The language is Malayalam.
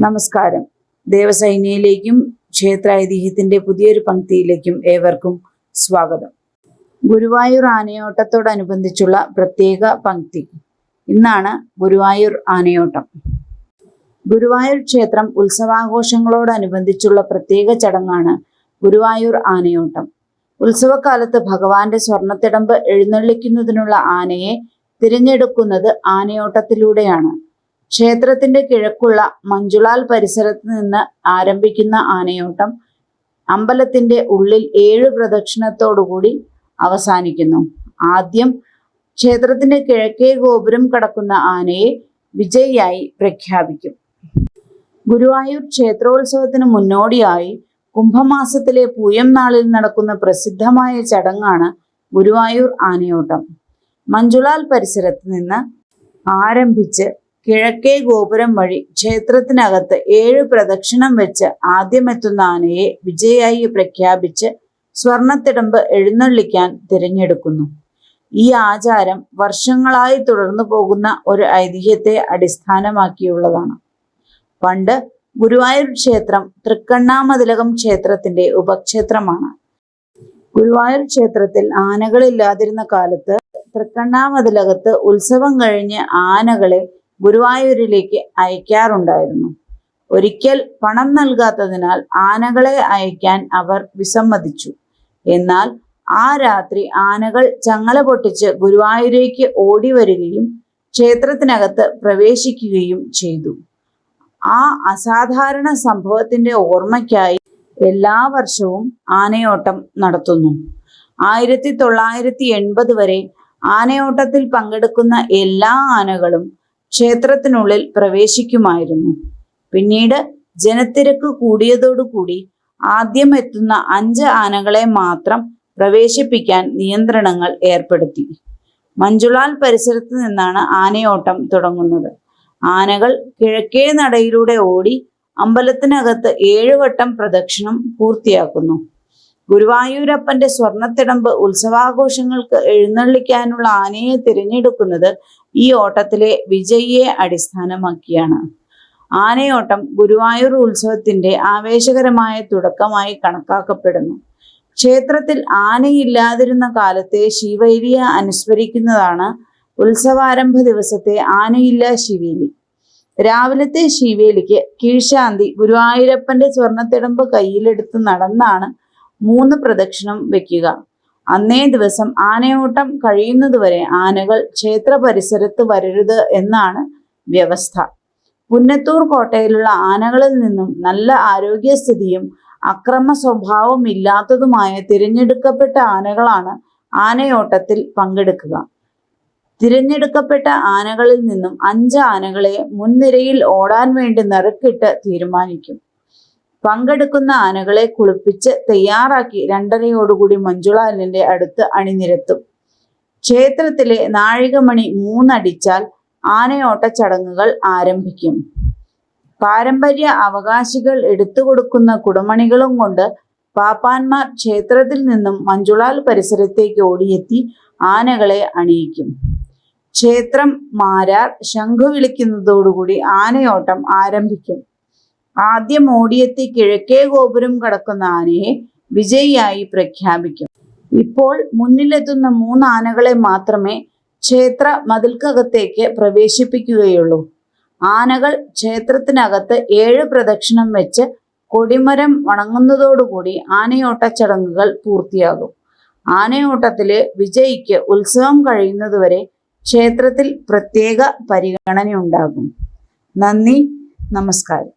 നമസ്കാരം. ദേവസൈന്യയിലേക്കും ക്ഷേത്ര ഐതിഹ്യത്തിന്റെ പുതിയൊരു പങ്ക്തിയിലേക്കും ഏവർക്കും സ്വാഗതം. ഗുരുവായൂർ ആനയോട്ടത്തോടനുബന്ധിച്ചുള്ള പ്രത്യേക പങ്ക്തി. ഇന്നാണ് ഗുരുവായൂർ ആനയോട്ടം. ഗുരുവായൂർ ക്ഷേത്രം ഉത്സവാഘോഷങ്ങളോടനുബന്ധിച്ചുള്ള പ്രത്യേക ചടങ്ങാണ് ഗുരുവായൂർ ആനയോട്ടം. ഉത്സവകാലത്ത് ഭഗവാന്റെ സ്വർണ്ണത്തിടമ്പ് എഴുന്നള്ളിക്കുന്നതിനുള്ള ആനയെ തിരഞ്ഞെടുക്കുന്നത് ആനയോട്ടത്തിലൂടെയാണ്. ക്ഷേത്രത്തിന്റെ കിഴക്കുള്ള മഞ്ജുളാൽ പരിസരത്ത് നിന്ന് ആരംഭിക്കുന്ന ആനയോട്ടം അമ്പലത്തിന്റെ ഉള്ളിൽ 7 പ്രദക്ഷിണത്തോടുകൂടി അവസാനിക്കുന്നു. ആദ്യം ക്ഷേത്രത്തിന്റെ കിഴക്കേ ഗോപുരം കടക്കുന്ന ആനയെ വിജയിയായി പ്രഖ്യാപിക്കും. ഗുരുവായൂർ ക്ഷേത്രോത്സവത്തിന് മുന്നോടിയായി കുംഭമാസത്തിലെ പൂയം നാളിൽ നടക്കുന്ന പ്രസിദ്ധമായ ചടങ്ങാണ് ഗുരുവായൂർ ആനയോട്ടം. മഞ്ജുളാൽ പരിസരത്ത് നിന്ന് ആരംഭിച്ച് കിഴക്കേ ഗോപുരം വഴി ക്ഷേത്രത്തിനകത്ത് 7 പ്രദക്ഷിണം വെച്ച് ആദ്യമെത്തുന്ന ആനയെ വിജയായി പ്രഖ്യാപിച്ച് സ്വർണത്തിടമ്പ് എഴുന്നള്ളിക്കാൻ തിരഞ്ഞെടുക്കുന്നു. ഈ ആചാരം വർഷങ്ങളായി തുടർന്നു പോകുന്ന ഒരു ഐതിഹ്യത്തെ അടിസ്ഥാനമാക്കിയുള്ളതാണ്. പണ്ട് ഗുരുവായൂർ ക്ഷേത്രം തൃക്കണ്ണാമതിലകം ക്ഷേത്രത്തിന്റെ ഉപക്ഷേത്രമാണ്. ഗുരുവായൂർ ക്ഷേത്രത്തിൽ ആനകളില്ലാതിരുന്ന കാലത്ത് തൃക്കണ്ണാമതിലകത്ത് ഉത്സവം കഴിഞ്ഞ് ആനകളെ ഗുരുവായൂരിലേക്ക് അയക്കാറുണ്ടായിരുന്നു. ഒരിക്കൽ പണം നൽകാത്തതിനാൽ ആനകളെ അയക്കാൻ അവർ വിസമ്മതിച്ചു. എന്നാൽ ആ രാത്രി ആനകൾ ചങ്ങല പൊട്ടിച്ച് ഗുരുവായൂരേക്ക് ഓടി വരികയും ക്ഷേത്രത്തിനകത്ത് പ്രവേശിക്കുകയും ചെയ്തു. ആ അസാധാരണ സംഭവത്തിന്റെ ഓർമ്മയ്ക്കായി എല്ലാ വർഷവും ആനയോട്ടം നടത്തുന്നു. 1980 വരെ ആനയോട്ടത്തിൽ പങ്കെടുക്കുന്ന എല്ലാ ആനകളും ക്ഷേത്രത്തിനുള്ളിൽ പ്രവേശിക്കുമായിരുന്നു. പിന്നീട് ജനത്തിരക്ക് കൂടിയതോടുകൂടി ആദ്യം എത്തുന്ന 5 ആനകളെ മാത്രം പ്രവേശിപ്പിക്കാൻ നിയന്ത്രണങ്ങൾ ഏർപ്പെടുത്തി. മഞ്ജുളാൽ പരിസരത്ത് നിന്നാണ് ആനയോട്ടം തുടങ്ങുന്നത്. ആനകൾ കിഴക്കേ നടയിലൂടെ ഓടി അമ്പലത്തിനകത്ത് 7 വട്ടം പ്രദക്ഷിണം പൂർത്തിയാക്കുന്നു. ഗുരുവായൂരപ്പന്റെ സ്വർണ്ണത്തിടമ്പ് ഉത്സവാഘോഷങ്ങൾക്ക് എഴുന്നള്ളിക്കാനുള്ള ആനയെ തിരഞ്ഞെടുക്കുന്നത് ഈ ഓട്ടത്തിലെ വിജയിയെ അടിസ്ഥാനമാക്കിയാണ്. ആനയോട്ടം ഗുരുവായൂർ ഉത്സവത്തിന്റെ ആവേശകരമായ തുടക്കമായി കണക്കാക്കപ്പെടുന്നു. ക്ഷേത്രത്തിൽ ആനയില്ലാതിരുന്ന കാലത്തെ ശിവേലിയെ അനുസ്മരിക്കുന്നതാണ് ഉത്സവാരംഭ ദിവസത്തെ ആനയില്ല ശിവേലി. രാവിലത്തെ ശിവേലിക്ക് കീഴ്ശാന്തി ഗുരുവായൂരപ്പന്റെ സ്വർണ്ണത്തിടമ്പ് കയ്യിലെടുത്ത് നടന്നാണ് 3 പ്രദക്ഷിണം വെക്കുക. അന്നേ ദിവസം ആനയോട്ടം കഴിയുന്നതുവരെ ആനകൾ ക്ഷേത്ര പരിസരത്ത് വരരുത് എന്നാണ് വ്യവസ്ഥ. പുന്നത്തൂർ കോട്ടയിലുള്ള ആനകളിൽ നിന്നും നല്ല ആരോഗ്യസ്ഥിതിയും അക്രമ സ്വഭാവം ഇല്ലാത്തതുമായ തിരഞ്ഞെടുക്കപ്പെട്ട ആനകളാണ് ആനയോട്ടത്തിൽ പങ്കെടുക്കുക. തിരഞ്ഞെടുക്കപ്പെട്ട ആനകളിൽ നിന്നും 5 ആനകളെ മുൻനിരയിൽ ഓടാൻ വേണ്ടി നറുക്കിട്ട് തീരുമാനിക്കും. പങ്കെടുക്കുന്ന ആനകളെ കുളിപ്പിച്ച് തയ്യാറാക്കി 2:30 മഞ്ജുളാലിന്റെ അടുത്ത് അണിനിരത്തും. ക്ഷേത്രത്തിലെ നാഴികമണി 3 അടിച്ചാൽ ആനയോട്ട ചടങ്ങുകൾ ആരംഭിക്കും. പാരമ്പര്യ അവകാശികൾ എടുത്തുകൊടുക്കുന്ന കുടമണികളും കൊണ്ട് പാപ്പാന്മാർ ക്ഷേത്രത്തിൽ നിന്നും മഞ്ജുളാൽ പരിസരത്തേക്ക് ഓടിയെത്തി ആനകളെ അണിയിക്കും. ക്ഷേത്രം മാരാർ ശംഖു വിളിക്കുന്നതോടുകൂടി ആനയോട്ടം ആരംഭിക്കും. ആദ്യം ഓടിയെത്തി കിഴക്കേ ഗോപുരം കടക്കുന്ന ആനയെ വിജയിയായി പ്രഖ്യാപിക്കും. ഇപ്പോൾ മുന്നിലെത്തുന്ന 3 ആനകളെ മാത്രമേ ക്ഷേത്ര മതിൽക്കകത്തേക്ക് പ്രവേശിപ്പിക്കുകയുള്ളൂ. ആനകൾ ക്ഷേത്രത്തിനകത്ത് 7 പ്രദക്ഷിണം വെച്ച് കൊടിമരം വണങ്ങുന്നതോടുകൂടി ആനയോട്ട ചടങ്ങുകൾ പൂർത്തിയാകും. ആനയോട്ടത്തിലെ വിജയിക്ക് ഉത്സവം കഴിയുന്നതുവരെ ക്ഷേത്രത്തിൽ പ്രത്യേക പരിഗണനയുണ്ടാകും. നന്ദി, നമസ്കാരം.